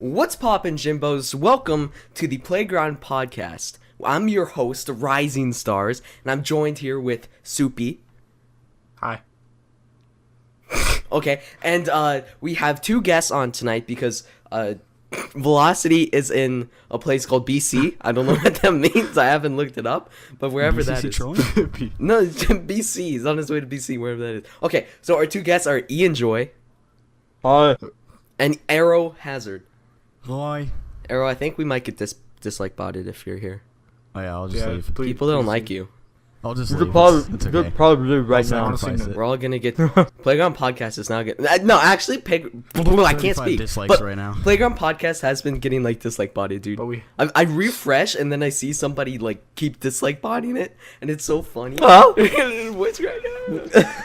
What's poppin', Jimbos? Welcome to the Playground Podcast. I'm your host, Rising Stars, and I'm joined here with Soupy. Hi. Okay, and we have two guests on tonight because Velocity is in a place called BC. I don't know what that means. I haven't looked it up, but wherever that is. No, BC. He's on his way to BC, wherever that is. Okay, so our two guests are Ian Joy. Hi. And Arrow Hazard. Hi. Arrow, I think we might get dislike botted if you're here. Oh yeah, I'll just leave. People don't like you. I'll just They'll leave. probably- It's okay. Probably do right now. Honestly, We're all gonna get Playground Podcast is now getting no actually I can't speak. Dislikes But right now. Playground Podcast has been getting like dislike botted, dude. But I refresh and then I see somebody like keep dislike botting it, and it's so funny. Huh? What's right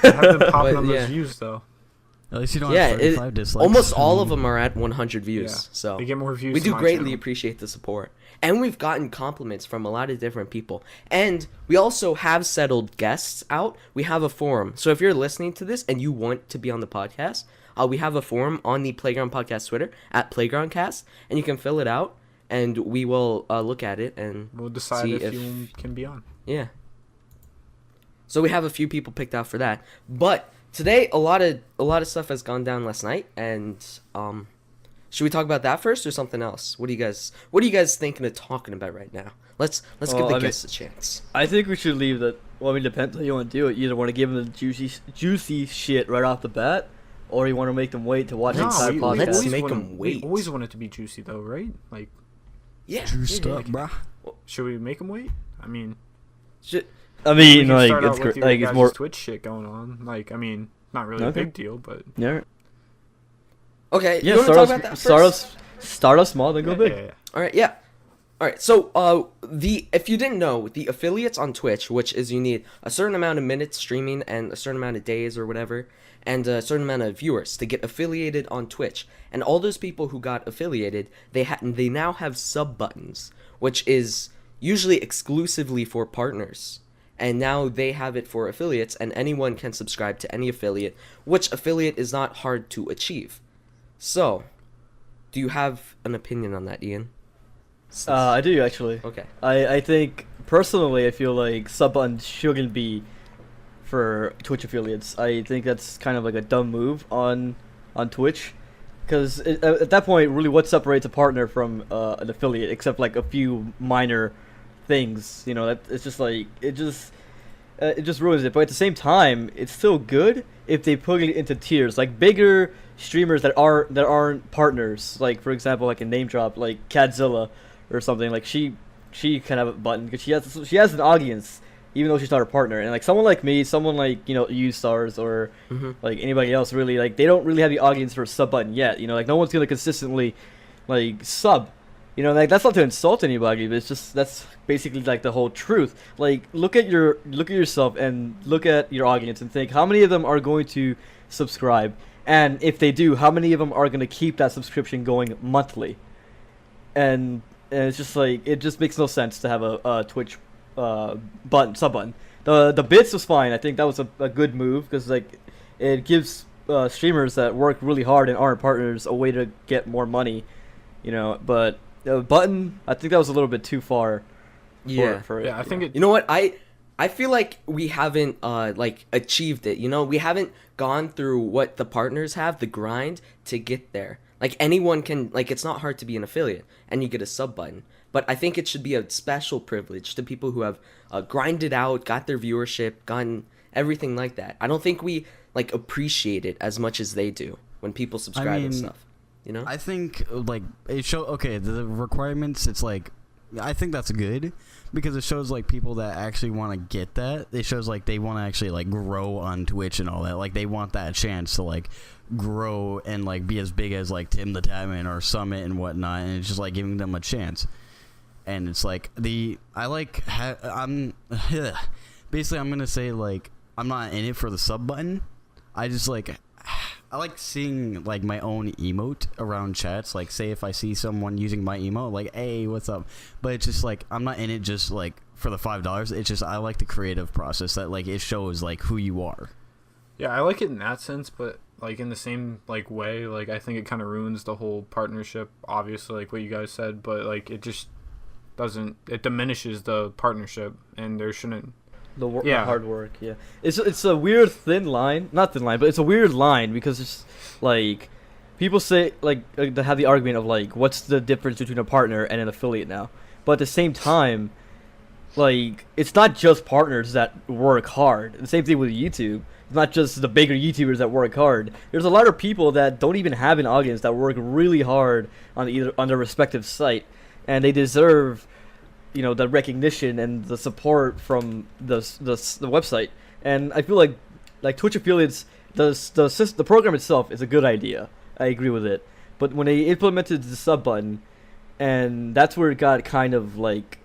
have been popping But, on yeah. those views though. At least you don't Yeah, have 35 dislikes. almost all of them are at 100 views. Yeah. So They get more views. we to do my greatly channel. appreciate the support, and we've gotten compliments from a lot of different people, and we also have settled guests out. We have a forum, so if you're listening to this and you want to be on the podcast, we have a forum on the Playground Podcast Twitter at PlaygroundCast, and you can fill it out, and we will look at it and We'll decide see if you can be on. yeah. So we have a few people picked out for that, but today a lot of stuff has gone down last night, and should we talk about that first or something else? What are you guys thinking of talking about right now? Let's give the guests a chance. I think we should leave that. Well, I mean, depends how you want to do it. You either want to give them the juicy shit right off the bat, or you want to make them wait to watch the entire podcast. let's always make want 'em wait. We always want it to be juicy though, right? Like, Yeah, Juiced yeah, up, bruh. should we make them wait? I mean, I we mean, can like start out it's with your like it's guys' more. Twitch shit going on. Like, I mean, not really a Okay. big deal, but Yeah. Okay, Yeah. you want to talk about that first? Start off small, then go big. yeah. All right, yeah. All right, so if you didn't know, the affiliates on Twitch, which is you need a certain amount of minutes streaming and a certain amount of days or whatever, and a certain amount of viewers to get affiliated on Twitch. And all those people who got affiliated, they now have sub buttons, which is usually exclusively for partners. And now they have it for affiliates, and anyone can subscribe to any affiliate, which affiliate is not hard to achieve. So, do you have an opinion on that, Ian? I do actually. Okay. I think personally, I feel like sub buttons shouldn't be for Twitch affiliates. I think that's kind of like a dumb move on Twitch, because at that point, really, what separates a partner from an affiliate, except like a few minor things? You know, that it's just like it just ruins it. But at the same time, it's still good if they put it into tiers, like bigger streamers that aren't partners. Like for example, like a name drop, like Cadzilla or something. Like she can have a button because she has an audience, even though she's not a partner. And like someone like me, someone like you stars or like anybody else, really, like they don't really have the audience for a sub button yet. You know, like no one's gonna consistently like sub. You know, like that's not to insult anybody, but it's just that's basically like the whole truth. Like look at yourself and look at your audience and think how many of them are going to subscribe, and if they do, how many of them are going to keep that subscription going monthly? And it's just like it just makes no sense to have a Twitch sub button. The bits was fine. I think that was a good move because like it gives streamers that work really hard and aren't partners a way to get more money. You know, but the button, I think that was a little bit too far. For it. Yeah, I think it. You know what? I feel like we haven't like achieved it. You know, we haven't gone through what the partners have, the grind to get there. Like anyone can, like it's not hard to be an affiliate and you get a sub button. But I think it should be a special privilege to people who have grinded out, got their viewership, gotten everything like that. I don't think we like appreciate it as much as they do when people subscribe and stuff. You know? I think like the requirements. It's like I think that's good because it shows like people that actually want to get that. It shows like they want to actually like grow on Twitch and all that. Like they want that chance to like grow and like be as big as like Tim the Tatman or Summit and whatnot. And it's just like giving them a chance. And it's like I'm basically I'm gonna say like I'm not in it for the sub button. I just like I like seeing like my own emote around chats. Like say if I see someone using my emote, like hey, what's up? But it's just like I'm not in it just like for the $5. It's just I like the creative process that like it shows like who you are. Yeah, I like it in that sense, but like in the same like way, like I think it kind of ruins the whole partnership. Obviously, like what you guys said, but like it just doesn't. It diminishes the partnership, and there shouldn't. The hard work, yeah. It's a weird thin line, not thin line, but it's a weird line because it's like people say like they have the argument of like what's the difference between a partner and an affiliate now, but at the same time, like it's not just partners that work hard. The same thing with YouTube. It's not just the bigger YouTubers that work hard. There's a lot of people that don't even have an audience that work really hard on their respective site, and they deserve, you know, the recognition and the support from the website. And I feel like Twitch affiliates, the program itself is a good idea. I agree with it. But when they implemented the sub button, and that's where it got kind of like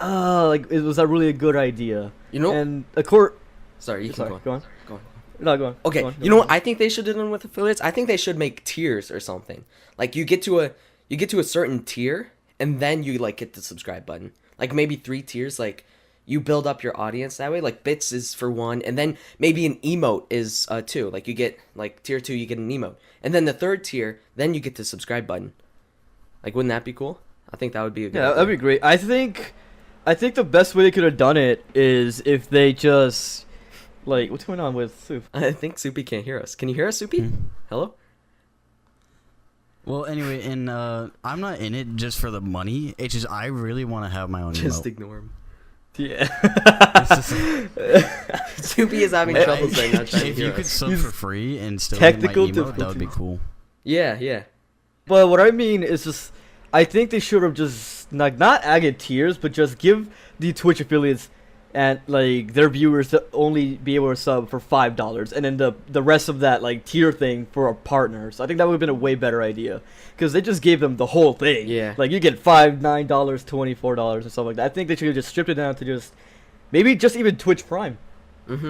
was that really a good idea? You know, and of course, sorry, you can go on. Go on. No, go on. Okay, Go on, you know what I think they should do with affiliates? I think they should make tiers or something. Like you get to a certain tier, and then you like hit the subscribe button. Like maybe 3 tiers. Like you build up your audience that way. Like bits is for 1, and then maybe an emote is 2. Like you get like tier 2, you get an emote, and then the 3rd tier, then you get the subscribe button. Like wouldn't that be cool? I think that would be a good idea. That'd be great. I think the best way they could have done it is if they just like what's going on with Soup? I think Soupy can't hear us. Can you hear us, Soupy? Hello? Well, anyway, and I'm not in it just for the money. It's just I really want to have my own Just emote. ignore him. Yeah. Soupy is having trouble saying not trying to If hear you could us. sub for free and still Technical get my emote, that would be difficulties. cool. Yeah. But what I mean is just, I think they should have just like not added tiers, but just give the Twitch affiliates and like their viewers to only be able to sub for $5, and then the rest of that like tier thing for a partner. So I think that would have been a way better idea, because they just gave them the whole thing. Yeah. Like you get $5, $9, $24, and stuff like that. I think they should have just stripped it down to just maybe just even Twitch Prime,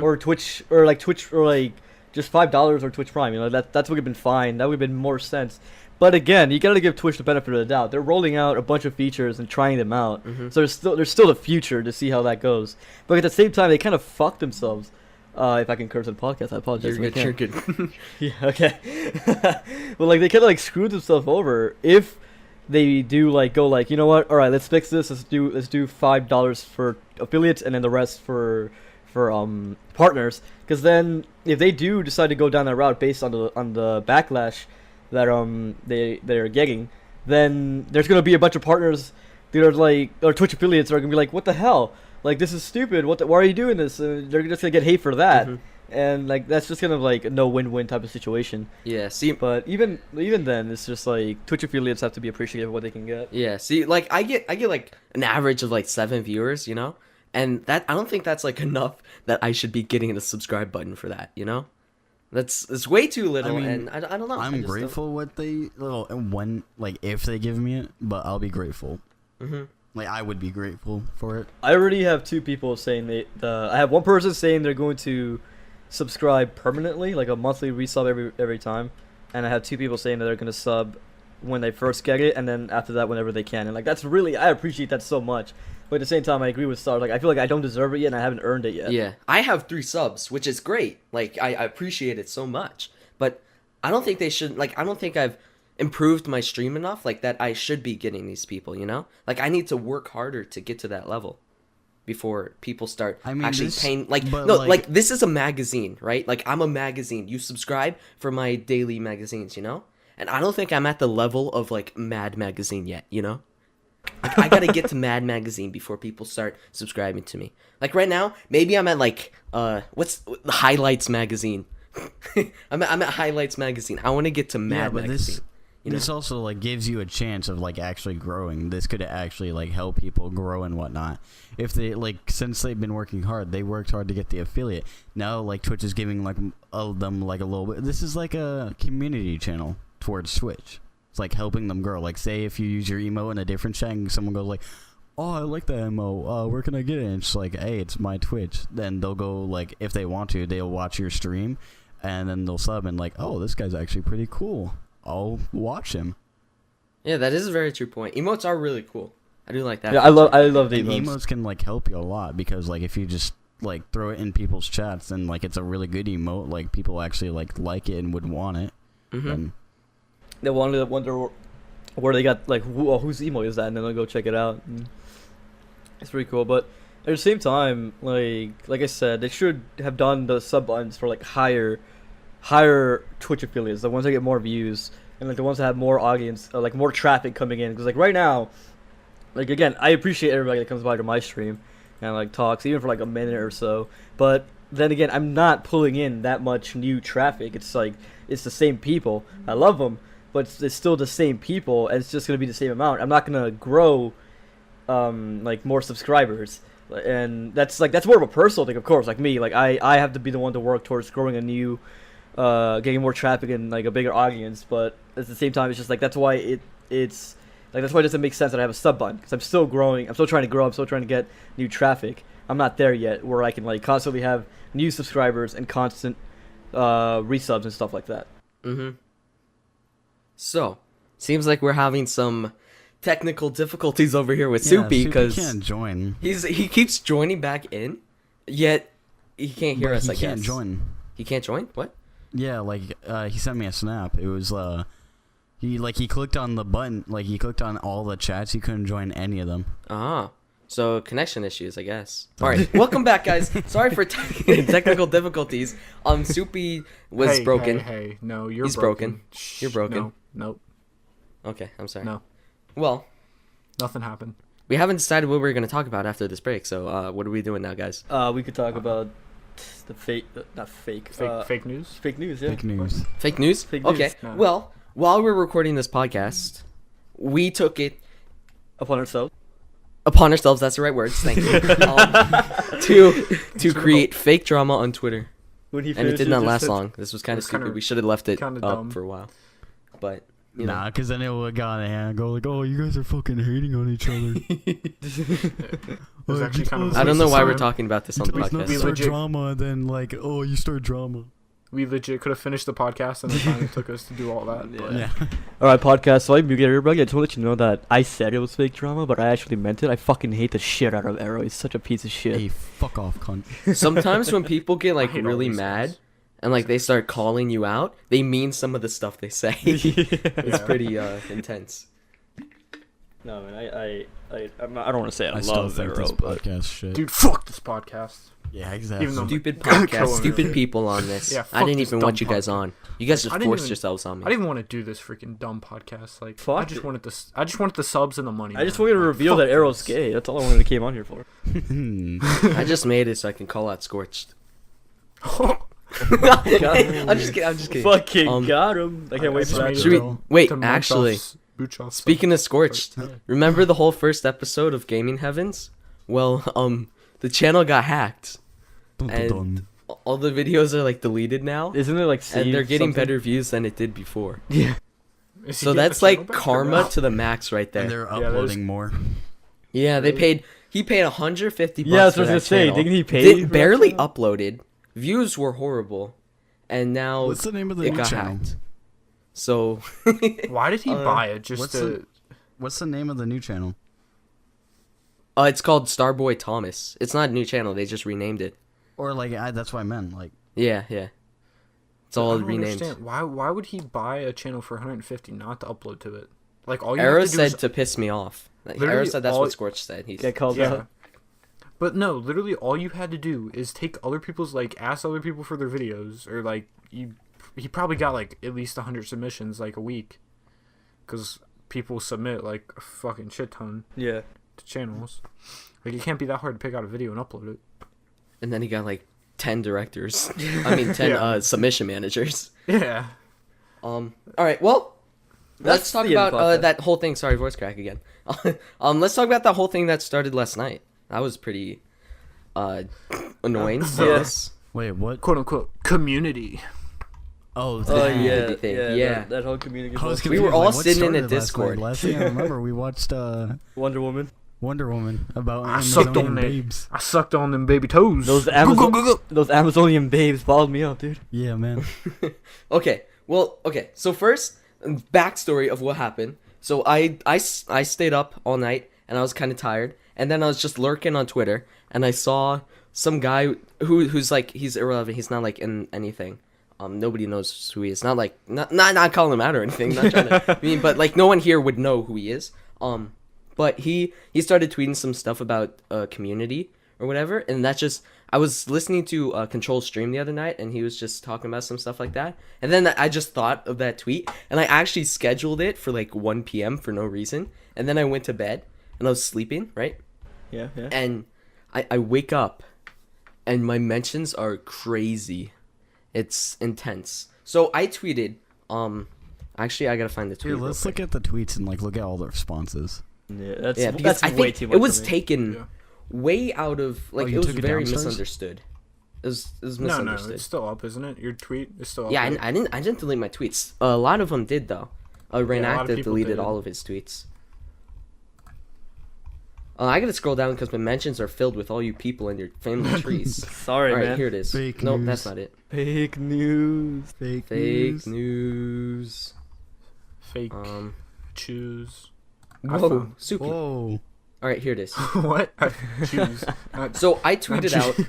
or Twitch or like just $5 or Twitch Prime. You know that's what would have been fine. That would have been more sense. But again, you gotta give Twitch the benefit of the doubt. They're rolling out a bunch of features and trying them out, so there's still the future to see how that goes. But at the same time, they kind of fucked themselves. If I can curse on the podcast, I apologize. You're good. Yeah, okay. But like they kind of like screwed themselves over if they do like go like, you know what? All right, let's fix this. Let's do $5 for affiliates and then the rest for partners. Because then if they do decide to go down that route based on the backlash that they're getting, then there's gonna be a bunch of partners that are like, or Twitch affiliates are gonna be like, what the hell? Like this is stupid. Why are you doing this? They're just gonna get hate for that, and like that's just kind of like a no win-win type of situation. Yeah. See, But even then, it's just like Twitch affiliates have to be appreciative of what they can get. yeah. See, like I get like an average of like 7 viewers, you know, and that I don't think that's like enough that I should be getting a subscribe button for that, you know. It's way too little, I mean, and I don't know. I I'm just grateful what they when like if they give me it, but I'll be grateful. Like I would be grateful for it. I already have 2 people saying I have one person saying they're going to subscribe permanently, like a monthly resub every time, and I have 2 people saying that they're going to sub when they first get it, and then after that whenever they can. And like that's really, I appreciate that so much. But at the same time, I agree with Star. Like I feel like I don't deserve it yet, and I haven't earned it yet. Yeah, I have 3 subs, which is great. Like I appreciate it so much, but I don't think they should. Like I don't think I've improved my stream enough. Like that I should be getting these people. You know, like I need to work harder to get to that level before people start actually paying. Like no, like this is a magazine, right? Like I'm a magazine. You subscribe for my daily magazines, you know, and I don't think I'm at the level of like Mad Magazine yet. You know. Like, I gotta get to Mad Magazine before people start subscribing to me. Like right now, maybe I'm at like what's the Highlights Magazine? I'm at Highlights Magazine. I want to get to Mad Magazine. This also like gives you a chance of like actually growing. This could actually like help people grow and whatnot. If they like, since they've been working hard, they worked hard to get the affiliate. Now like Twitch is giving like them like a little bit. This is like a community channel towards Twitch. It's like helping them grow. Like say if you use your emo in a different chat and someone goes like, oh, I like that emo, where can I get it? And it's like, hey, it's my Twitch. Then they'll go like, if they want to, they'll watch your stream and then they'll sub and like, oh, this guy's actually pretty cool, I'll watch him. Yeah, that is a very true point. Emotes are really cool. I do like that. Yeah, I love the And emotes. emotes can like help you a lot, because like if you just like throw it in people's chats and like it's a really good emote, like people actually like it and would want it. Mm-hmm. And They wonder where they got like whose emo is that, and then they'll go check it out. And it's pretty cool, but at the same time, like I said, they should have done the sub buttons for like higher Twitch affiliates, the ones that get more views, and like the ones that have more audience, like more traffic coming in. Because like right now, like again, I appreciate everybody that comes by to my stream and like talks even for like a minute or so, but then again, I'm not pulling in that much new traffic. It's like it's the same people. I love them, but it's still the same people, and it's just gonna be the same amount. I'm not gonna grow like more subscribers, and that's more of a personal thing, of course. Like me, like I have to be the one to work towards growing a new getting more traffic and like a bigger audience, but at the same time it's just like that's why it's like that's why it doesn't make sense that I have a sub button, because I'm still growing, I'm still trying to grow, I'm still trying to get new traffic. I'm not there yet where I can like constantly have new subscribers and constant resubs and stuff like that. Mm-hmm. So, seems like we're having some technical difficulties over here with Soupy, because can't join. he keeps joining back in, yet he can't hear But us. he I can't guess join. He can't join. What? Yeah, like he sent me a snap. It was he clicked on the button, like he clicked on all the chats. He couldn't join any of them. Ah. So connection issues, I guess. All right, welcome back, guys. Sorry for technical difficulties. Soupy was broken. Hey, no, you're He's broken. You're broken. No, nope, Okay, I'm sorry. no, Well, nothing happened. we haven't decided what we're going to talk about after this break. So, what are we doing now, guys? We could talk about the fake, not fake, Fake news. fake news. Yeah. Fake news. Fake news? Fake news. Okay. No. Well, while we're recording this podcast, we took it Upon ourselves. upon ourselves. That's the right words. Thank you. To create fake drama on Twitter, When he and it finishes did not his last sentence. long. This was kind of It's kinda- stupid. We should have left it kinda up dumb. for a while, but you know. Nah, because then it would have gone and go like, oh, you guys are fucking hating on each other. It was actually kind of. I don't know why we're Sorry. talking about this on the Let's not podcast. We start legit- drama, and then like, oh, you start drama. We legit could have finished the podcast in the time it took us to do all that. But Yeah. All right, podcast. So I muted everybody. I just want to let you know that I said it was fake drama, but I actually meant it. I fucking hate the shit out of Arrow. He's such a piece of shit. Hey, fuck off, cunt. Sometimes when people get like I hate all really these mad guys. and like they start calling you out, they mean some of the stuff they say. It's pretty intense. No, man. I don't want to say it. I still love think Arrow, this but podcast shit. dude, fuck this podcast. Yeah, exactly. Even though- Stupid Killing podcast, me. stupid people on this. Yeah, I fuck didn't this even dumb want you guys podcast. on. You guys just I didn't forced even- yourselves on me. I didn't want to do this freaking dumb podcast. Like, Fuck I just it. wanted the. I just wanted the subs and the money. I just man. wanted to Like, reveal fuck that Arrow's this. gay. That's all I wanted to came on here for. I just made it so I can call out Scorched. I'm just kidding. Fucking got him. I can't wait just for that. made it Should we to wait? munch Actually, off booch off speaking of stuff. Scorched, Yeah. remember the whole first episode of Gaming Heavens? Well, the channel got hacked. Dun, dun, And- dun. All the videos are like deleted now, Isn't it like and they're saved getting something? better views than it did before. Yeah. Is he So getting that's the channel like back or karma no? to the max right And there. they're Yeah, there's- uploading more. Yeah, they Really? paid. He paid 150 bucks Yeah, that's for what I was that gonna say. channel. Didn't he pay? Did, for that barely channel? uploaded. Views were horrible, and now What's the name of the it new got channel? hacked. So Why did he buy it? Just what's to. What's the name of the new channel? it's called Starboy Thomas. It's not a new channel. They just renamed it. Or like, that's what I meant. Like, Yeah. It's I all don't renamed. understand. Why would he buy a channel for 150 not to upload to it? Like all you Arrow have to do said is to piss me off. Like, Literally Arrow said that's all- what Scorch said. He's Get called yeah. out. But no, literally all you had to do is take other people's ask other people for their videos, or he probably got like at least 100 submissions like a week, because people submit like a fucking shit ton Yeah. to channels. Like it can't be that hard to pick out a video and upload it. and then he got like 10 directors. I mean 10 Yeah. submission managers. Yeah. All right. Well, let's That's talk the end about of the podcast. that whole thing. Sorry, voice crack again. Let's talk about that whole thing that started last night. That was pretty annoying. So- Yes. wait, what? Quote unquote community. Oh, Oh that. yeah, thing. yeah. Yeah. That whole community. I was We confused, were all what sitting in a started last Discord. night? Last thing I remember, we watched Wonder Woman. Wonder Woman about I sucked Amazonian on it. babes. I sucked on them baby toes. Those Go, Amazon- go, go, go. Those Amazonian babes balled me up, dude. Yeah, man. Okay. Well, okay. So first, backstory of what happened. So I stayed up all night and I was kind of tired, and then I was just lurking on Twitter and I saw some guy who's like, he's irrelevant. He's not like in anything. Nobody knows who he is. Not like not calling him out or anything. Not trying to but like no one here would know who he is. But he started tweeting some stuff about community or whatever, and that just, I was listening to Control stream the other night, and he was just talking about some stuff like that, and then I just thought of that tweet, and I actually scheduled it for like 1 p.m. for no reason, and then I went to bed, and I was sleeping, right? Yeah. And I wake up, and my mentions are crazy. It's intense. So I tweeted, actually I gotta find the tweet. Dude, let's look at the tweets and like look at all the responses. Yeah, Because that's I way think too much. it was for me. taken way out of, like, you it was took it very down, Stars? misunderstood. It was No, misunderstood. it's still up, isn't it? Your tweet is still up. Yeah, right? I didn't delete my tweets. A lot of them did though. a lot of Reenactive people deleted did. all of his tweets. I gotta scroll down because my mentions are filled with all you people and your family trees. Sorry, All right, man. here it is. Fake Nope, news. that's not it. Fake news. Fake Fake news. Fake Um. choose. Whoa, Suki. Whoa. All right, here it is. What? Choose. Not- So I tweeted not out, choose.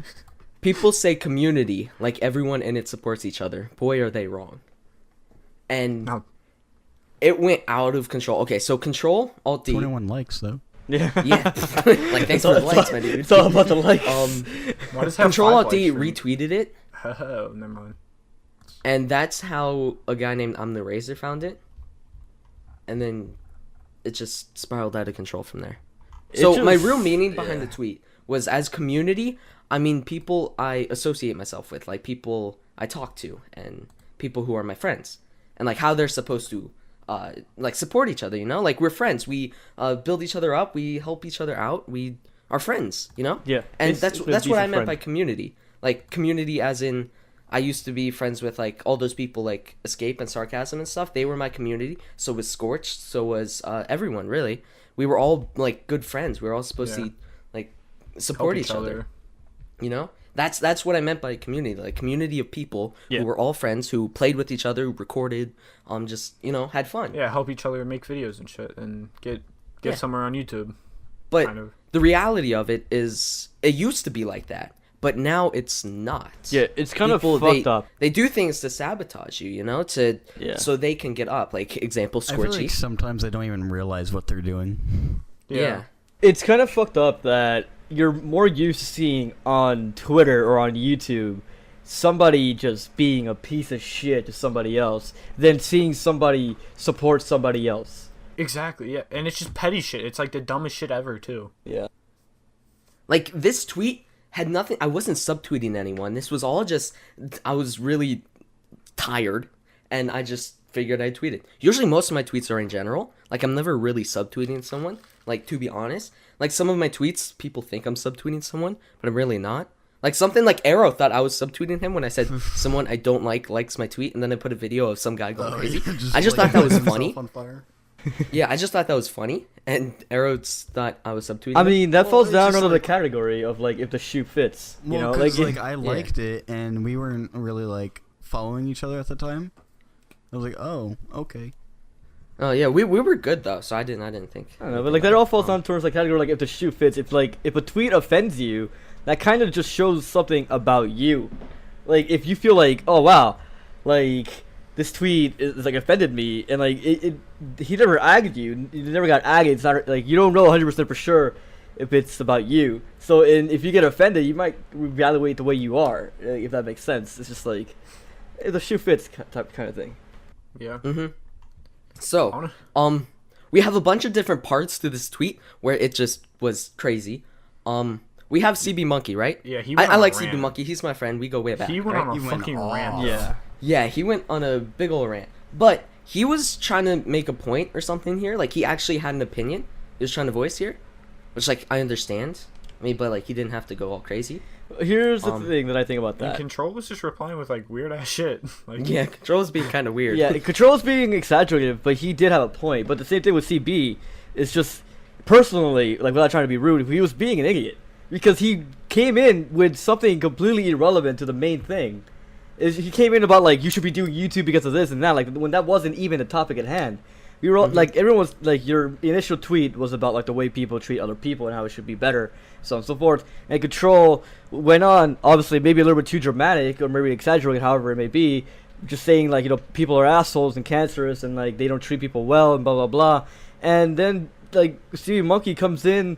people say community like everyone in it supports each other. Boy, are they wrong. And No. it went out of control. Okay, so Control Alt D. 21 likes though. Yeah. Yeah, like thanks for the likes, man, dude. It's all about the likes. Why does it have Control 5 Alt D likes for me? retweeted it, Oh, never mind. and that's how a guy named I'm the Razor found it. And then it just spiraled out of control from there. It So my just- real meaning behind yeah. the tweet was, as community, I mean people I associate myself with, like people I talk to and people who are my friends, and like how they're supposed to like support each other, you know? Like we're friends. We build each other up, we help each other out. We are friends, you know? Yeah, And it's that's a what I decent meant by friend. community. Like community as in, I used to be friends with like all those people like Escape and Sarcasm and stuff. They were my community. So was Scorched. So was everyone, really. We were all like good friends. We were all supposed Yeah. to like support Help each other. You know? That's what I meant by community. Like community of people Yeah. who were all friends, who played with each other, who recorded, just, you know, had fun. Yeah, help each other make videos and shit, and get Yeah. somewhere on YouTube. But kind of. the reality of it is, it used to be like that, but now it's not. Yeah, it's kind of People, fucked up. They do things to sabotage you, you know, to Yeah. so they can get up. Like example, I feel Scorchy. like sometimes they don't even realize what they're doing. Yeah. It's kind of fucked up that you're more used to seeing on Twitter or on YouTube somebody just being a piece of shit to somebody else than seeing somebody support somebody else. Exactly, yeah. And it's just petty shit. It's like the dumbest shit ever, too. Yeah. Like this tweet had nothing. I wasn't subtweeting anyone. This was all just, I was really tired, and I just figured I'd tweet it. Usually, most of my tweets are in general. Like I'm never really subtweeting someone. Like to be honest, like some of my tweets, people think I'm subtweeting someone, but I'm really not. Like something like Arrow thought I was subtweeting him when I said someone I don't like likes my tweet, and then I put a video of some guy going crazy. I just thought that was funny. Yeah, I just thought that was funny, and Arrow thought I was subtweeting. I him. mean, that Well, falls it's down just under the like- category of like if the shoe fits. You know, Well, because like, I liked it and we weren't really like following each other at the time. I was like, oh, okay. Oh yeah, we were good though, so I didn't think. I don't know, but like that all falls down towards the category like if the shoe fits. If a tweet offends you, that kind of just shows something about you. Like if you feel like, oh wow, like this tweet is like offended me, and like he never agged you. You never got agged. It's not like you don't know 100% for sure if it's about you. So if you get offended, you might reevaluate the way you are. If that makes sense. It's just like if the shoe fits type kind of thing. Yeah. So, we have a bunch of different parts to this tweet where it just was crazy. We have CB Monkey, right? Yeah, he I went on a like CB rant. Monkey. He's my friend. We go way back. He went right? on a He went fucking off. rant. Yeah. Yeah, he went on a big ol' rant. But he was trying to make a point or something here. Like, he actually had an opinion he was trying to voice here. Which, like, I understand. I mean, but, like, he didn't have to go all crazy. Here's the thing that I think about And that. Control was just replying with like weird ass shit. Like Yeah, Control's being kind of weird. Yeah, Control's being exaggerative, but he did have a point. But the same thing with CB is just personally, like without trying to be rude, he was being an idiot because he came in with something completely irrelevant to the main thing. He came in about like you should be doing YouTube because of this and that, like when that wasn't even the topic at hand. We were all, like everyone was like your initial tweet was about like the way people treat other people and how it should be better, so on and so forth. And Control went on, obviously maybe a little bit too dramatic or maybe exaggerating, however it may be, just saying like people are assholes and cancerous and like they don't treat people well and blah blah blah. And then like Stevie Monkey comes in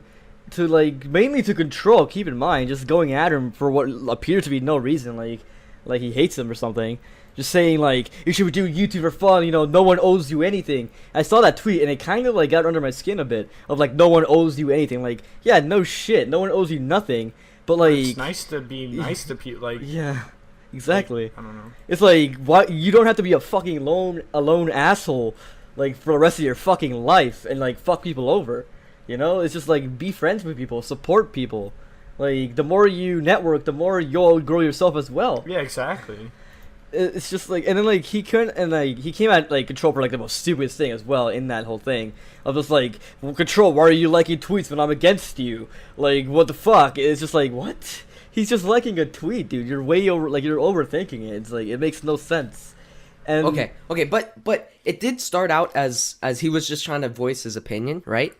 to like mainly to Control. Keep in mind, just going at him for what appears to be no reason, like he hates him or something. Just saying like you should do YouTube for fun. No one owes you anything. I saw that tweet and it kind of like got under my skin a bit of like no one owes you anything. Like yeah, no shit, no one owes you nothing. But like it's nice to be nice to people. Like yeah, exactly. Like, I don't know. It's like why you don't have to be a fucking lone asshole like for the rest of your fucking life and like fuck people over. It's just like be friends with people, support people. Like the more you network, the more you'll grow yourself as well. Yeah, exactly. It's just like, and then like he couldn't, and like he came at like Control for like the most stupidest thing as well in that whole thing of just like, well, Control, why are you liking tweets when I'm against you? Like what the fuck? It's just like what? He's just liking a tweet, dude. You're way over, like you're overthinking it. It's like it makes no sense. And Okay, but it did start out as he was just trying to voice his opinion, right?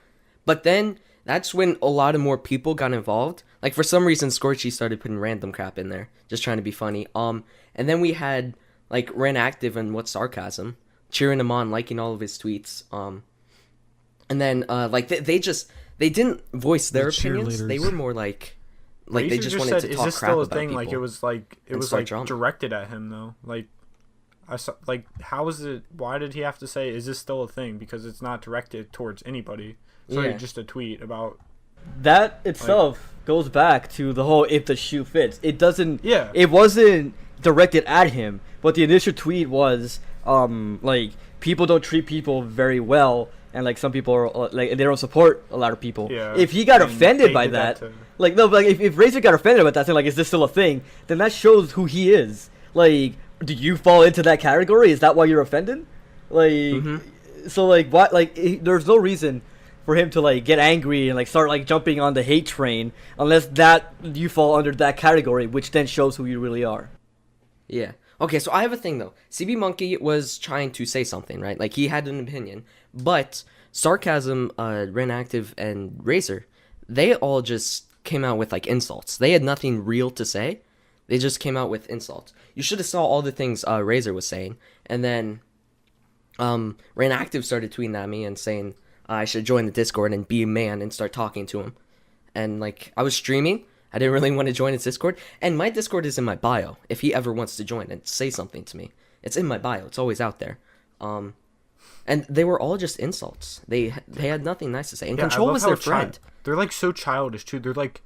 But then that's when a lot of more people got involved. Like for some reason, Scorchy started putting random crap in there, just trying to be funny. And then we had like Ren Active and What's Sarcasm cheering him on, liking all of his tweets. And then like they didn't voice their opinions. They were more like they just wanted to talk crap about people. Is this still a thing? Like it was like drama. directed at him though. Like I saw, like how is it? Why did he have to say is this still a thing? Because it's not directed towards anybody. So Yeah. just a tweet about that itself goes back to the whole if the shoe fits. It doesn't. Yeah. It wasn't directed at him, but the initial tweet was like people don't treat people very well, and like some people are like they don't support a lot of people. Yeah. If he got And offended they by did that that, too. like no, but like if Razor got offended by that, saying like is this still a thing? Then that shows who he is. Like, do you fall into that category? Is that why you're offended? Like, so like what? Like, there's no reason for him to like get angry and like start like jumping on the hate train unless that you fall under that category, which then shows who you really are. Yeah. Okay, so I have a thing though. CB Monkey was trying to say something, right? Like he had an opinion, but Sarcasm, Ren Active, and Razor, they all just came out with like insults. They had nothing real to say. They just came out with insults. You should have saw all the things Razor was saying, and then Ren Active started tweeting at me and saying I should join the Discord and be a man and start talking to him. And like I was streaming. I didn't really want to join his Discord. And my Discord is in my bio. If he ever wants to join and say something to me. It's in my bio. It's always out there. And they were all just insults. They had nothing nice to say. And Yeah, I Control love was how their friend. They're like so childish too. They're like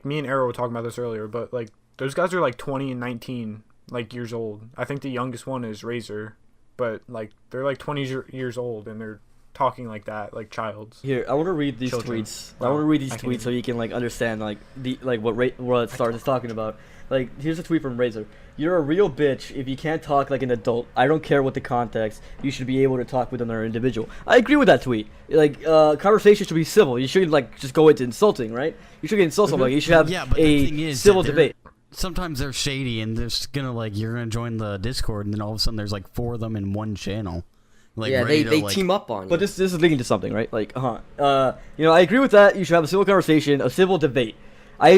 me and Arrow were talking about this earlier, but like those guys are like 20 and 19 like years old. I think the youngest one is Razor, but like they're like 20 years old and they're talking like that, like childs. Here, I want to read these Children. tweets. I want to read these I can't tweets so you can like understand like the like what Stars is talking about. Like here's a tweet from Razor. You're a real bitch if you can't talk like an adult. I don't care what the context. You should be able to talk with another individual. I agree with that tweet. Like conversation should be civil. You shouldn't like just go into insulting, right? You should get insult someone. Like, you should have but the thing a is civil that debate. Sometimes they're shady and they're just gonna like you're gonna join the Discord and then all of a sudden there's like 4 of them in one channel. Like, Yeah, ready they to, like, team up on you. But this is leading to something, right? Like, I agree with that. You should have a civil conversation, a civil debate. I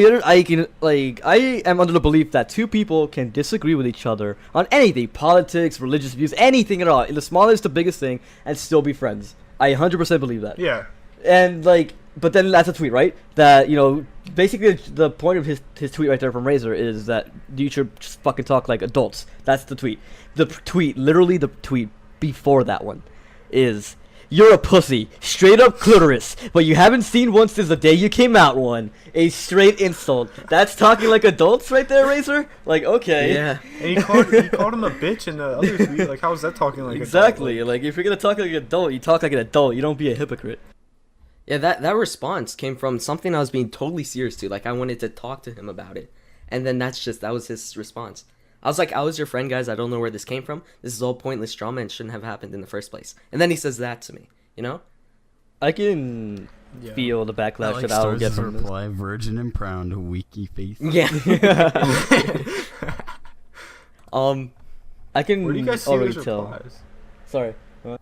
am under the belief that two people can disagree with each other on anything, politics, religious views, anything at all, in the smallest to biggest thing, and still be friends. I 100% believe that. Yeah. And like, but then that's a tweet, right? That basically the point of his tweet right there from Razor is that you should just fucking talk like adults. That's the tweet. The tweet before that one is you're a pussy, straight up clitoris, but you haven't seen one since the day you came out one. A straight insult. That's talking like adults right there, Razor? Like, okay. Yeah. And he called him a bitch in the other tweet. Like, how is that talking like Exactly. adult? Like, if you're gonna talk like an adult, you talk like an adult. You don't be a hypocrite. Yeah, that response came from something I was being totally serious to. Like, I wanted to talk to him about it. And then that was his response. I was like, I was your friend, guys. I don't know where this came from. This is all pointless drama and shouldn't have happened in the first place. And then he says that to me, you know? I can feel the backlash Alex that I will Stars' get from this. reply, virgin and proud, weaky face. Yeah. I can Where do you guys see already those tell. replies? Sorry. What?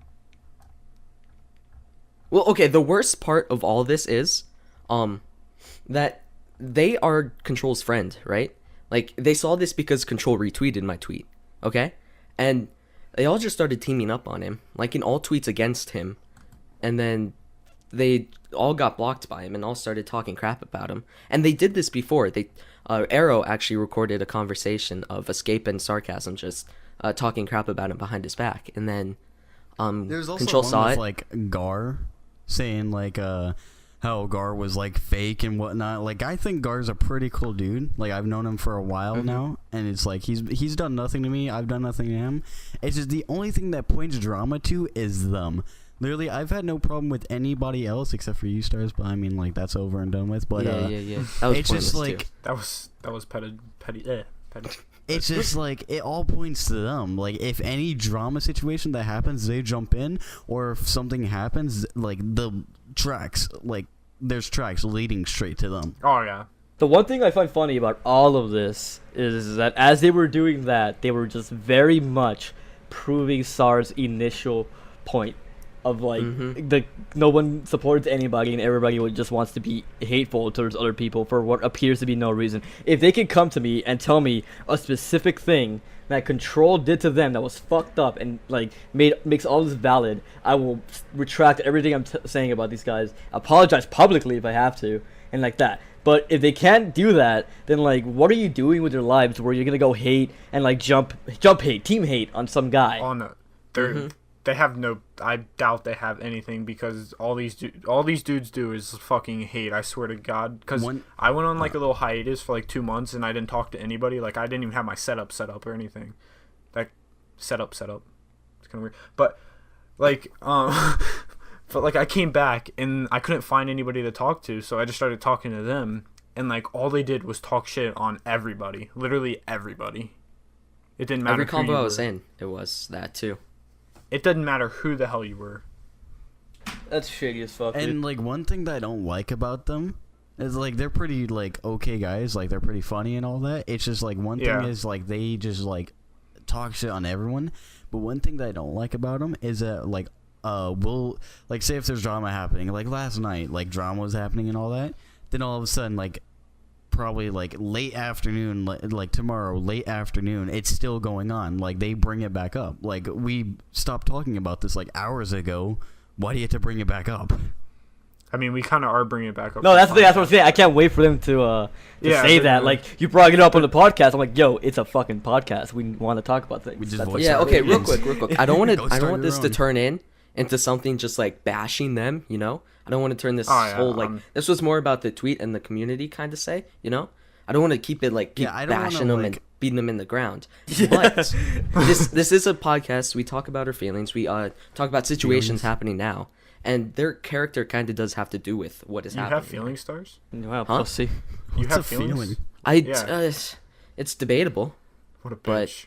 Well, okay, the worst part of all this is that they are Control's friend, right? Like, they saw this because Control retweeted my tweet, okay? And they all just started teaming up on him, like in all tweets against him. And then they all got blocked by him and all started talking crap about him. And they did this before. Arrow actually recorded a conversation of Escape and Sarcasm just talking crap about him behind his back. And then There's also Control one saw with, it. like, Gar saying, like, how Gar was, like, fake and whatnot. Like, I think Gar's a pretty cool dude. Like, I've known him for a while now, and it's like, he's done nothing to me, I've done nothing to him. It's just the only thing that points drama to is them. Literally, I've had no problem with anybody else except for you, Stars, but I mean, like, that's over and done with. But, Yeah. That was it's just, like... too. That was petty. It's just like it all points to them. Like if any drama situation that happens, they jump in, or if something happens, like the tracks, like there's tracks leading straight to them. Oh yeah. The one thing I find funny about all of this is that as they were doing that, they were just very much proving SAR's initial point of like no one supports anybody and everybody just wants to be hateful towards other people for what appears to be no reason. If they can come to me and tell me a specific thing that Control did to them that was fucked up and like makes all this valid, I will retract everything I'm saying about these guys, apologize publicly if I have to, and like that. But if they can't do that, then like what are you doing with your lives where you're gonna go hate and like jump hate, team hate on some guy? Oh no, they have no. I doubt they have anything because all these dudes do is fucking hate. I swear to God. Because I went on like a little hiatus for like 2 months and I didn't talk to anybody. Like I didn't even have my setup set up or anything. Like setup. It's kind of weird. But like but like I came back and I couldn't find anybody to talk to, so I just started talking to them. And like all they did was talk shit on everybody, literally everybody. It didn't matter. Every who combo you I was were. in, it was that too. It doesn't matter who the hell you were. That's shady as fuck, dude. And like one thing that I don't like about them is like they're pretty like okay guys, like they're pretty funny and all that. It's just like one thing is like they just like talk shit on everyone. But one thing that I don't like about them is that like we'll like say if there's drama happening, like last night, like drama was happening and all that. Then all of a sudden, like probably like late afternoon, like tomorrow late afternoon, it's still going on. Like they bring it back up. Like we stopped talking about this like hours ago. Why do you have to bring it back up? I mean, we kind of are bringing it back up. No, that's the thing. That's what I'm saying. I can't wait for them to say that. Like you brought it up on the podcast. I'm like, yo, it's a fucking podcast. We want to talk about things. We just That's voice what- Yeah, our okay, real opinions. quick. I don't want Go to. I start don't want your this to own. turn into something just like bashing them. You know, I don't want to turn this Oh, yeah, whole like. This was more about the tweet and the community kind of say. You know, I don't want to keep it like keep I don't wanna, bashing them like- and beating them in the ground. But this is a podcast. We talk about our feelings. We talk about situations happening now, and their character kind of does have to do with what is You happening. have feelings, Stars? Wow, Huh? pussy. You What's have a feelings? feeling? I it's debatable. What a But- bitch.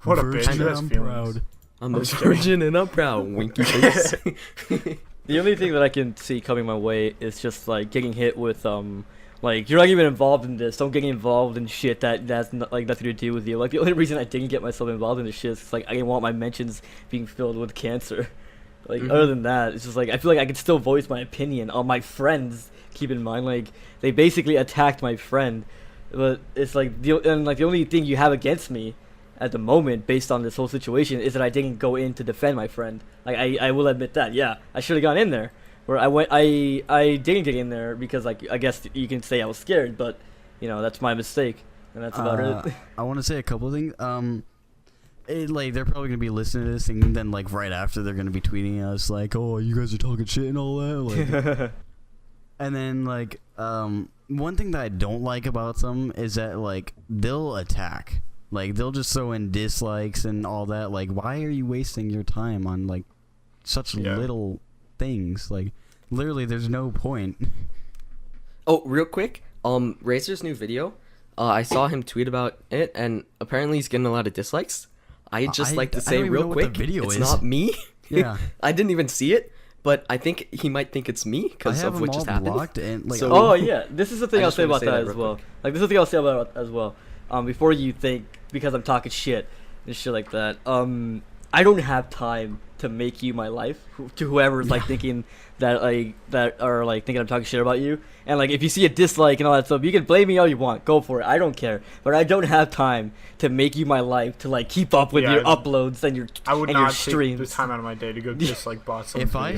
What a bitch. Virgin Who has and I'm feelings? proud. I'm a virgin and I'm proud. Winky face. The only thing that I can see coming my way is just like getting hit with like you're not even involved in this. Don't get involved in shit that's like nothing to do with you. Like the only reason I didn't get myself involved in this shit is like I didn't want my mentions being filled with cancer. Like other than that, it's just like I feel like I can still voice my opinion on my friends. Keep in mind, like they basically attacked my friend, but it's like the only thing you have against me at the moment, based on this whole situation, is that I didn't go in to defend my friend. Like I will admit that, yeah, I should have gone in there. Where I didn't get in there because like I guess you can say I was scared, but you know that's my mistake, and that's about it. I want to say a couple of things. Like they're probably gonna be listening to this, and then like right after they're gonna be tweeting us like, "Oh, you guys are talking shit and all that." Like, and then like one thing that I don't like about them is that like they'll attack, like they'll just throw in dislikes and all that. Like, why are you wasting your time on like such little things? Like, literally, there's no point. Oh, real quick, Razor's new video, I saw him tweet about it, and apparently he's getting a lot of dislikes. I'd just like to I say don't even real know what the quick, video it's is. not me. Yeah. I didn't even see it, but I think he might think it's me I because have of them what all just happened. blocked and like. So- Oh yeah, this is the thing I I'll just say wanna about say that that as real well. quick. Like this is the thing I'll say about it as well. Before you think because I'm talking shit and shit like that, I don't have time to make you my life to whoever's like thinking that are like thinking I'm talking shit about you. And like if you see a dislike and all that stuff, you can blame me all you want. Go for it. I don't care. But I don't have time to make you my life to like keep up with your uploads and your I would and your not take streams. the time out of my day to go dislike bots. If I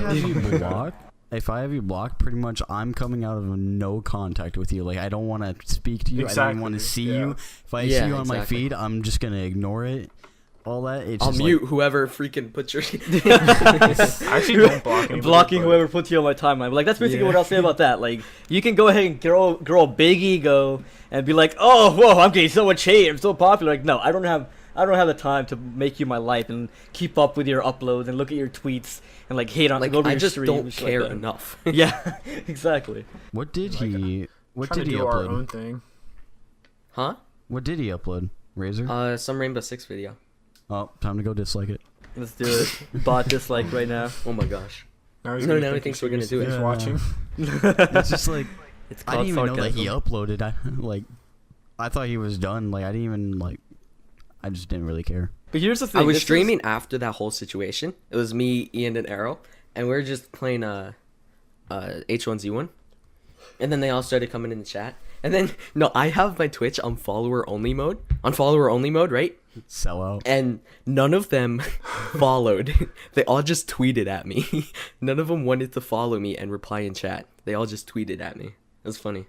have you blocked, pretty much I'm coming out of no contact with you. Like I don't want to speak to you. Exactly. I don't want to see you. If I see you on my feed, I'm just gonna ignore it. All that. It's I'll just mute whoever freaking puts your. I actually don't block anybody. Blocking whoever puts you on my timeline. But like that's basically what I'll say about that. Like you can go ahead and grow a big ego and be like, oh, whoa, I'm getting so much hate. I'm so popular. Like no, I don't have the time to make you my life and keep up with your uploads and look at your tweets and like hate on Like go to I your just streams don't like care that. enough. Yeah, exactly. What did he? What Trying did to he do our own upload? thing. Huh? What did he upload? Razor. Some Rainbow Six video. Oh, time to go dislike it. Let's do it. Bot dislike right now. Oh my gosh. Now he's No, gonna now he think thinks we're gonna do it. he's Yeah. watching. It's just like It's I called didn't even know that sarcasm. he uploaded. I thought he was done. Like I didn't even like. I just didn't really care. But here's the thing. I was this is- streaming after that whole situation. It was me, Ian, and Arrow, and we were just playing H1Z1. And then they all started coming in the chat. And then no, I have my Twitch on follower only mode. Right? Sell out. And none of them followed. They all just tweeted at me. None of them wanted to follow me and reply in chat. They all just tweeted at me. It was funny.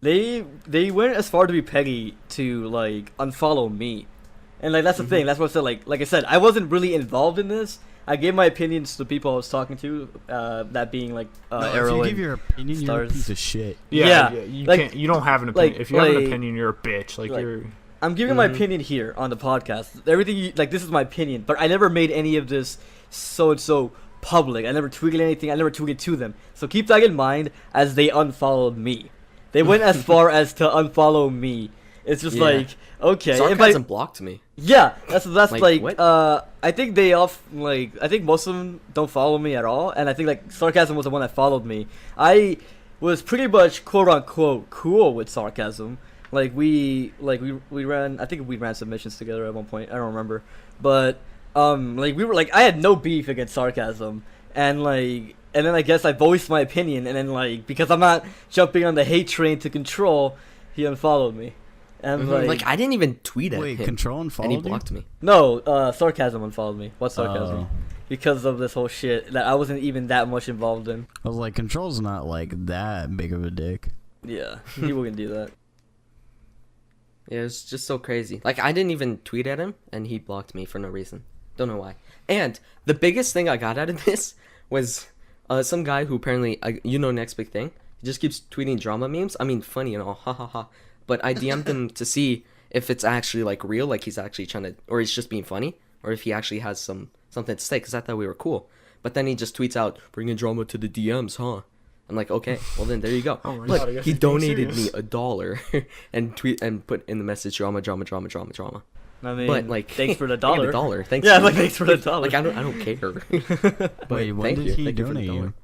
They went as far to be petty to like unfollow me, and like that's the thing. That's what I said. Like I said, I wasn't really involved in this. I gave my opinions to the people I was talking to. That being like Arrow. If you and give your opinion, you're a Stars. piece of shit. Yeah, Yeah, you like- can't. You don't have an opinion. like- If you have an like- opinion, you're a bitch. Like you're. I'm giving my opinion here on the podcast. Everything like this is my opinion, but I never made any of this so and so public. I never tweeted anything. I never tweeted to them. So keep that in mind as they unfollowed me. They went as far as to unfollow me. It's just Yeah. like okay, Sarcasm blocked me. yeah, that's Like, like what? I think I think most of them don't follow me at all, and I think like Sarcasm was the one that followed me. I was pretty much quote unquote cool with Sarcasm. Like we ran, I think we ran submissions together at one point. I don't remember, but like we were like I had no beef against Sarcasm, and then I guess I voiced my opinion, and then like because I'm not jumping on the hate train to Control, he unfollowed me, and Like I didn't even tweet at Wait, him. Control and And followed he you? blocked me. no, Sarcasm unfollowed me. What's Sarcasm? Oh. Because of this whole shit that I wasn't even that much involved in. I was like, Control's not like that big of a dick. Yeah, people can do that. Yeah, it was just so crazy. Like I didn't even tweet at him, and he blocked me for no reason. Don't know why. And the biggest thing I got out of this was some guy who apparently, next big thing. He just keeps tweeting drama memes. I mean, funny and all, ha ha ha. But I DM'd him to see if it's actually like real, like he's actually trying to, or he's just being funny, or if he actually has something to say. Because I thought we were cool. But then he just tweets out, "Bringing drama to the DMs, huh?" I'm like, okay, well then there you go. Oh my Look, God, I guess he he's being donated me serious. $1 and put in the message drama. I mean, But like, thanks for the I got dollar. $1. Thanks. Yeah, for- like thanks for the dollar. Like I don't care. But Wait, when thank did you. he Thank you for the donate dollar. you?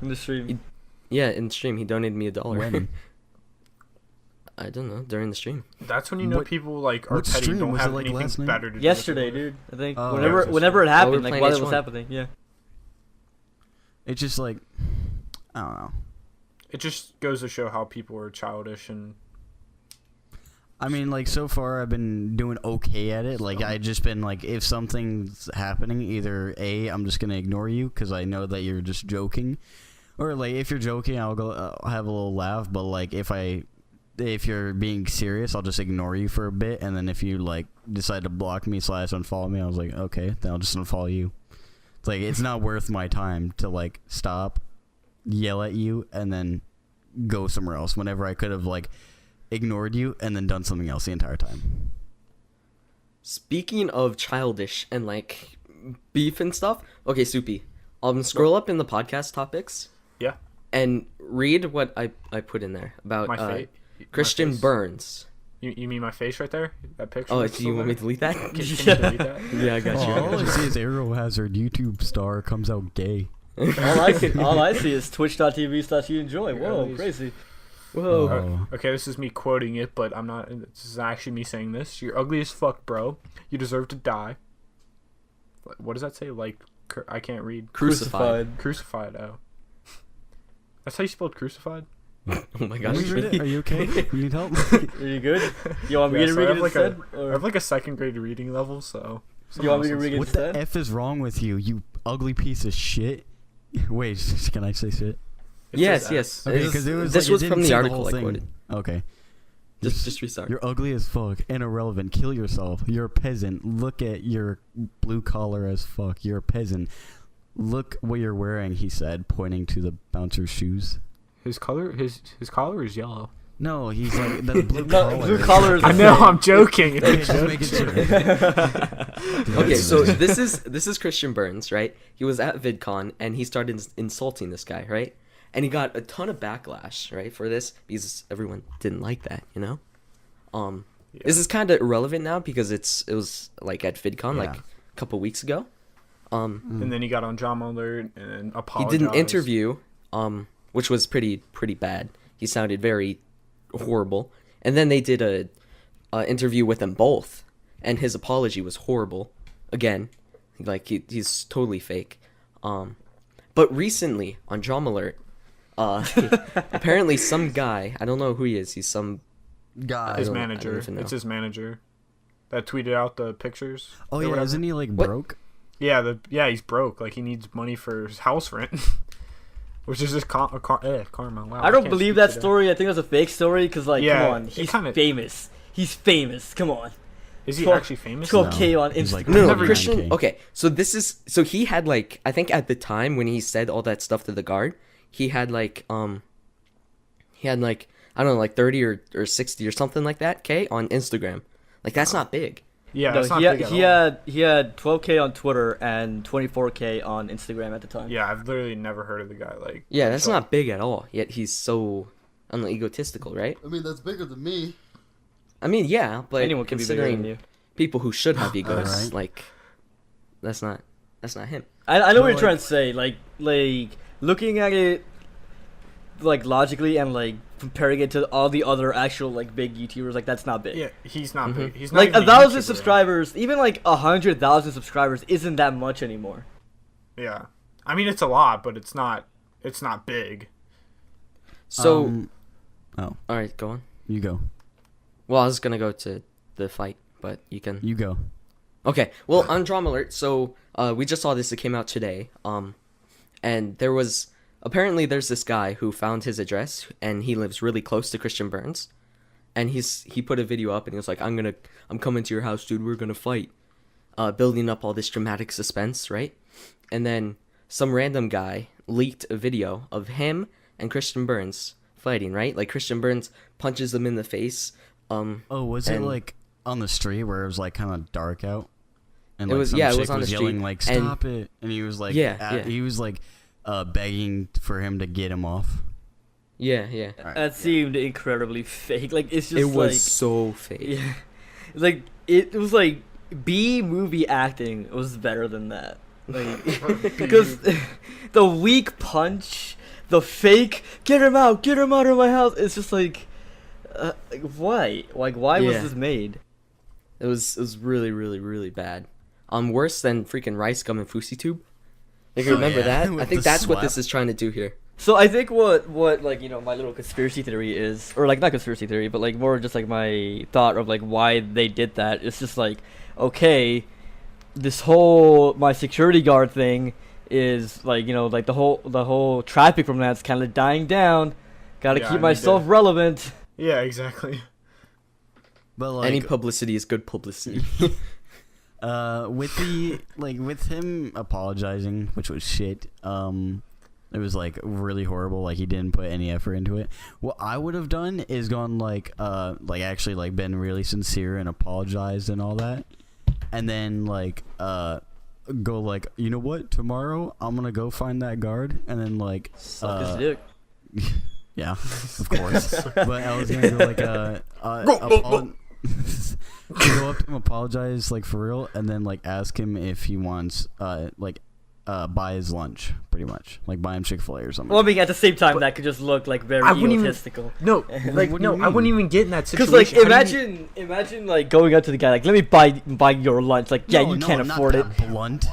in the stream. Yeah, in stream he donated me $1. When? I don't know, during the stream. That's when you know What- people like are what petty. stream? Don't Was it, have like, anything last night? better to do. Yesterday, with their life. dude. I think Oh, whenever it happened, like playing while it was H1. happening, yeah. It's just like, I don't know. It just goes to show how people are childish and. I mean, like, so far I've been doing okay at it. Like, I just been, like, if something's happening, either A, I'm just going to ignore you because I know that you're just joking. Or, like, if you're joking, I'll have a little laugh. But, like, if you're being serious, I'll just ignore you for a bit. And then if you, like, decide to block me / unfollow me, I was like, okay, then I'll just unfollow you. It's like, it's not worth my time to, like, stop, yell at you, and then go somewhere else whenever I could have, like, ignored you and then done something else the entire time. Speaking of childish and like beef and stuff, okay, Soupy, scroll up in the podcast topics Yeah. and read what I put in there about My fate. Christian My face. Burns. You mean my face right there? That picture. Oh, that's do you still want me to there? delete that? Can you delete that? Yeah, I got you. I All got I you. see is Arrow Hazard YouTube star comes out gay. all I see is twitch.tv/youenjoy. Whoa, Yeah, crazy. Whoa. Oh. Okay, this is me quoting it, but I'm not. This is actually me saying this. You're ugly as fuck, bro. You deserve to die. What does that say? Like I can't read. Crucified. Crucified. Oh, that's how you spelled crucified. Oh my Let gosh. me read it. Are you okay? You need help? Are you good? You want me Yeah, to so read I it have like instead? I have like a second grade reading level, so. You want me to read it What instead? the f is wrong with you? You ugly piece of shit. Wait, can I say shit? Yes, yes. Okay, This- because it was this like, was it from didn't the say article whole I thing. quoted. Okay. Just restart. You're ugly as fuck and irrelevant. Kill yourself. You're a peasant. Look at your blue collar as fuck. You're a peasant. Look what you're wearing, he said, pointing to the bouncer's shoes. His color is yellow. No, he's like the blue No, collar. blue collar is I the know. same. I'm joking. Okay, just making sure. Okay, so this is Christian Burns, right? He was at VidCon and he started insulting this guy, right? And he got a ton of backlash, right, for this because everyone didn't like that, you know. This is kind of irrelevant now because it was like at VidCon like Yeah. a couple weeks ago. And then he got on Drama Alert and He apologized. did an interview, which was pretty bad. He sounded very horrible. And then they did a interview with them both, and his apology was horrible. Again, like he's totally fake. But recently on Drama Alert, apparently some guy, I don't know who he is. He's some guy. His I don't manager. even know. It's his manager that tweeted out the pictures. Oh or yeah, whatever. isn't he like What? broke? Yeah, he's broke. Like he needs money for his house rent, which is just karma. Wow, I don't can't believe speak that today. story. I think that's a fake story because, like, Yeah, come on, it he's kinda- famous. He's famous. Come on. Is he 12 actually famous? 12K on he's like Instagram. No, Never Christian. 9K. Okay, so he had like I think at the time when he said all that stuff to the guard, he had like I don't know, like 30 or 60 or something like that K on Instagram. Like that's not big. Yeah, No, that's not he big had, at all. he had 12K on Twitter and 24K on Instagram at the time. Yeah, I've literally never heard of the guy. Like, Yeah, that's not big at all. Yet he's so I don't know, egotistical, right? I mean, that's bigger than me. I mean, yeah, but Anyone can be bigger considering than you. people who should have egos, Alright. like that's not him. I know But, what you're like- trying to say. Like looking at it, like logically and like comparing it to all the other actual like big YouTubers, like that's not big. yeah, he's not Mhm. big. He's not Like even 1,000 YouTuber. subscribers, even like 100,000 subscribers isn't that much anymore. Yeah, I mean it's a lot, but it's not big. So, Oh, all right, go on. you go. Well, I was gonna go to the fight, but you can. You go. Okay. Well, on Drama Alert, so we just saw this. It came out today. And there's this guy who found his address, and he lives really close to Christian Burns, and he put a video up, and he was like, I'm coming to your house, dude. We're gonna fight. Building up all this dramatic suspense, right? And then some random guy leaked a video of him and Christian Burns fighting, right? Like Christian Burns punches him in the face. Oh, was it And- like on the street where it was like kind of dark out? And It like was- some yeah, it chick was on the street, yelling like and- stop it, and he was like Yeah. he was like begging for him to get him off. Yeah. That seemed incredibly fake. Like it's just It was like so fake. yeah, like it was like B movie acting was better than that. Like because the weak punch, the fake get him out of my house. It's just like why? Like why was Yeah. this made? It was really, really, really bad. Worse than freaking Rice Gum and Fousey Tube. Like, remember yeah, that? I with think the that's what this slap. is trying to do here. So I think what like my little conspiracy theory is, or like not conspiracy theory, but like more just like my thought of like why they did that. It's just like okay, this whole my security guard thing is like like the whole traffic from that's kind of dying down. Got to Yeah, I keep need myself to- relevant. Yeah, exactly. But like Any publicity is good publicity. with the with him apologizing, which was shit. It was like really horrible. Like he didn't put any effort into it. What I would have done is gone like actually like been really sincere and apologized and all that, and then go like, you know what, tomorrow I'm gonna go find that guard, and then like Suck his dick. yeah, of course. But I was gonna go like go up to him, apologize like for real, and then like ask him if he wants buy his lunch, pretty much like buy him Chick-fil-A or something. Well, I mean, at the same time, that could just look like very I wouldn't even- egotistical. No, like What do you no, I wouldn't even get in that Because situation. like How do imagine like going up to the guy like let me buy your lunch, like yeah, No, you no, can't not afford it. that blunt.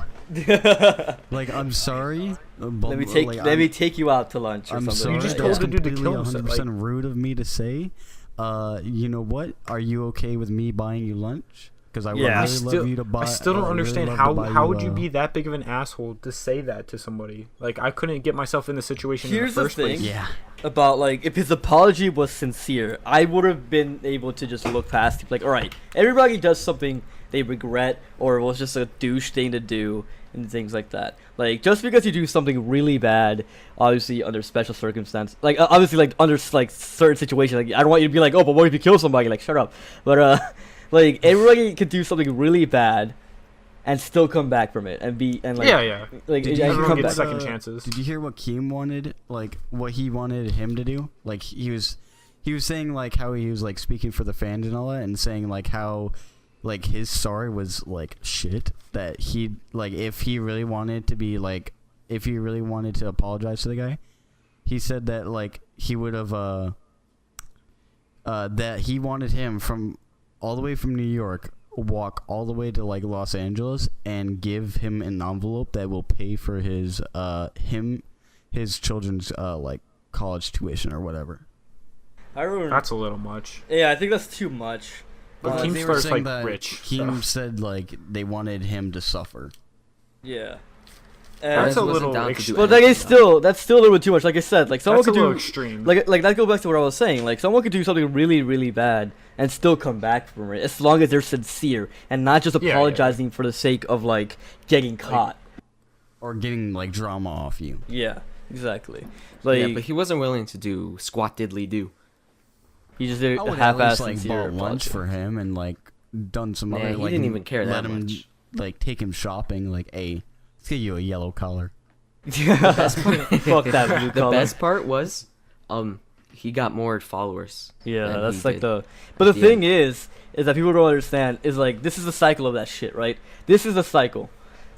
Like, I'm sorry. But, let me take like, let me take you out to lunch or I'm something. sorry. You just right? told It's the dude to completely kill himself, 100% rude of me to say. You know what? Are you okay with me buying you lunch? Because I would Yeah. really love you to buy. I still don't really understand love to how buy would you be that big of an asshole to say that to somebody? Like, I couldn't get myself in the situation Here's in the the first place. thing. Yeah. About like if his apology was sincere, I would have been able to just look past it. Like, all right, everybody does something they regret or it was just a douche thing to do and things like that. Like, just because you do something really bad, obviously under special circumstance, like obviously like under like certain situations, like I don't want you to be like, oh, but what if you kill somebody? Like, shut up. But like everybody could do something really bad and still come back from it and be and like Yeah. like Did you and hear Everyone come gets back. second chances. Did you hear what Keem wanted? Like, what he wanted him to do? Like, he was saying like how he was like speaking for the fans and all that, and saying like how like his sorry was like shit. That he like if he really wanted to be like if he really wanted to apologize to the guy, he said that like he would have that he wanted him from all the way from New York walk all the way to like Los Angeles and give him an envelope that will pay for his his children's like college tuition or whatever. I remember. That's a little much. Yeah, I think that's too much. But They Keemstar's were saying like that rich. Keem so. said like they wanted him to suffer. Yeah. That's Guys a wasn't little down to do extreme. But like anything, though. that's still a little bit too much. Like I said, like someone That's a could little do extreme. like that goes back to what I was saying. Like someone could do something really really bad and still come back from it as long as they're sincere and not just Yeah, yeah. apologizing for the sake of like getting caught. Or getting like drama off you. Yeah, exactly. Like Yeah, but he wasn't willing to do squat diddly do. he just did I a would at half-ass least like sincere bought lunch apology. for him and like done some Nah, other he like didn't even care let that him much. like take him shopping. Like, hey, let's get you a yellow collar. Fuck that blue The collar. best part was, he got more followers. Yeah, than that's he like did. the. But the Yeah. thing is that people don't understand is like this is the cycle of that shit, right? This is the cycle,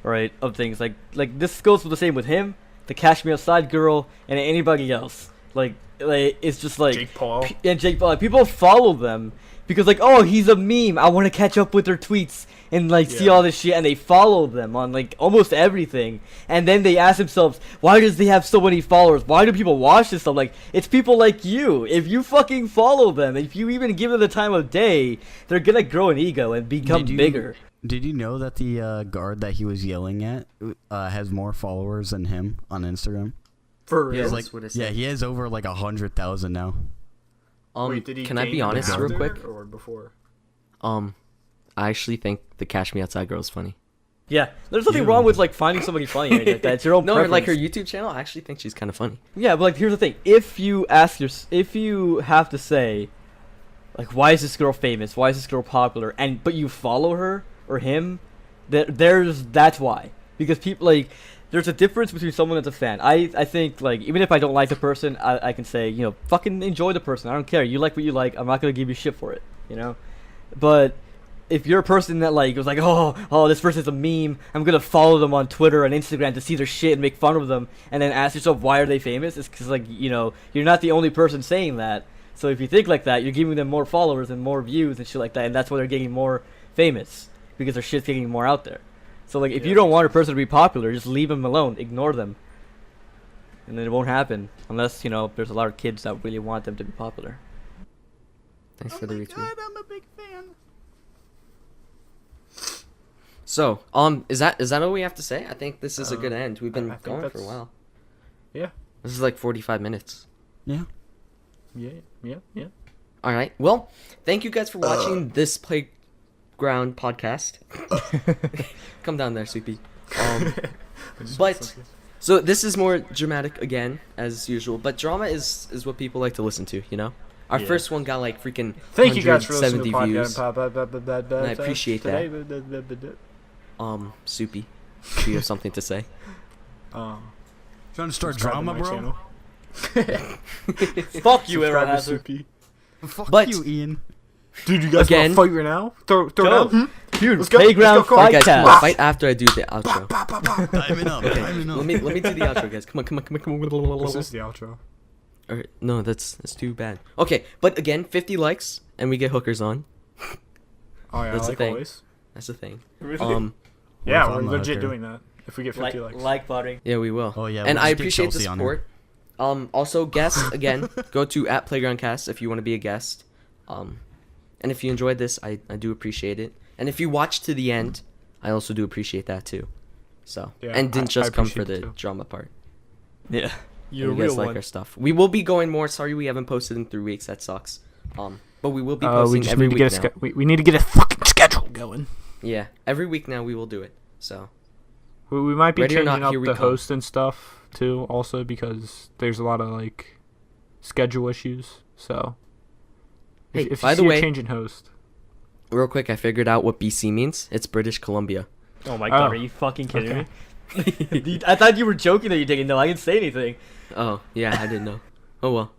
right, of things. Like this goes the same with him, the Cash Me Outside girl, and anybody else. Like it's just like Jake Paul. and Jake Paul. Like, people follow them because like, oh, he's a meme. I want to catch up with their tweets and like see Yeah. all this shit, and they follow them on like almost everything. And then they ask themselves, why does he have so many followers? Why do people watch this stuff? Like, it's people like you. If you fucking follow them, if you even give them the time of day, they're gonna grow an ego and become bigger. Did you know that the guard that he was yelling at has more followers than him on Instagram? For Yeah, real. that's Like, what it yeah, said. he has over like 100,000 now. Wait, did he Can I gain be honest after real quick? Or before? I actually think the Cash Me Outside girl is funny. Yeah, there's nothing Ew. wrong with like finding somebody funny or anything like that. It's your own No, preference. like her YouTube channel, I actually think she's kind of funny. Yeah, but like here's the thing: if you have to say, like, why is this girl famous? Why is this girl popular? But you follow her or him, that's why. Because people like, there's a difference between someone that's a fan. I think like even if I don't like the person, I can say fucking enjoy the person. I don't care. You like what you like. I'm not gonna give you shit for it. But if you're a person that like was like, oh, this person's a meme, I'm gonna follow them on Twitter and Instagram to see their shit and make fun of them, and then ask yourself why are they famous? It's because like you're not the only person saying that. So if you think like that, you're giving them more followers and more views and shit like that, and that's why they're getting more famous because their shit's getting more out there. So like if you don't want a person to be popular, just leave them alone, ignore them, and then it won't happen unless there's a lot of kids that really want them to be popular. Thanks for the retweet. I'm a big fan. So, is that all we have to say? I think this is a good end. We've been I think going for a that's- while. Yeah. This is like 45 minutes. Yeah. Yeah. All right. Well, thank you guys for watching this playground podcast. Come down there, Soupy. But so this is more dramatic again, as usual. But drama is what people like to listen to. Our Yeah. first one got like freaking Thank you guys for listening to 170 the views. podcast. And I appreciate that. Soupy, do you have something to say? Trying to start Subscribe to drama, my bro? channel. Fuck you, Subscribe to Arrowhazard. Soupy. Fuck But- you, Ian. Dude, you guys Again- want to fight right now? Throw it Go. out? Hmm? Dude, Let's go, playground let's go, Alright, fight guys, come cast. on, fight after I do the outro. Timing up, timing up. Let me do the outro, guys. Come on. This is the outro. Alright, no, that's too bad. Okay, but again, 50 likes and we get hookers on. Oh yeah, That's the like thing. always. That's the thing. Yeah, if we're I'm the legit hooker? doing that. if we get 50 likes. Like buttering. Yeah, we will. Oh, yeah, and we'll I just get appreciate the Chelsea on there. support. Also, guests again, go to @PlaygroundCast if you want to be a guest. And if you enjoyed this, I do appreciate it. And if you watched to the end, I also do appreciate that too. So Yeah, and didn't I just come for appreciate the it too. drama part. Yeah. You guys like our stuff. We will be going more. Sorry, we haven't posted in 3 weeks. That sucks. But we will be We posting just every need to week get now. we need to get a fucking schedule going. Yeah, every week now we will do it. So We might be Ready or changing not, up here we the come. host and stuff too, also because there's a lot of like schedule issues. So Hey, if by you the see way- a change in host, real quick, I figured out what BC means. It's British Columbia. Oh my god, Oh. are you fucking kidding Okay. me? Dude, I thought you were joking that you didn't know. I didn't say anything. Oh yeah, I didn't know. Oh well.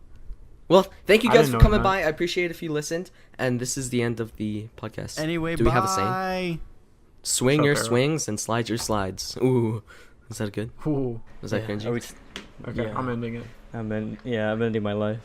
Well, thank you I guys didn't for know coming that. by. I appreciate if you listened. And this is the end of the podcast. Anyway, do we have a saying? bye. Swing What's your up, Arrow? swings and slide your slides. Ooh, is that good? ooh, Was that Yeah, cringy? are we okay, Yeah. I'm ending it. I'm ending my life.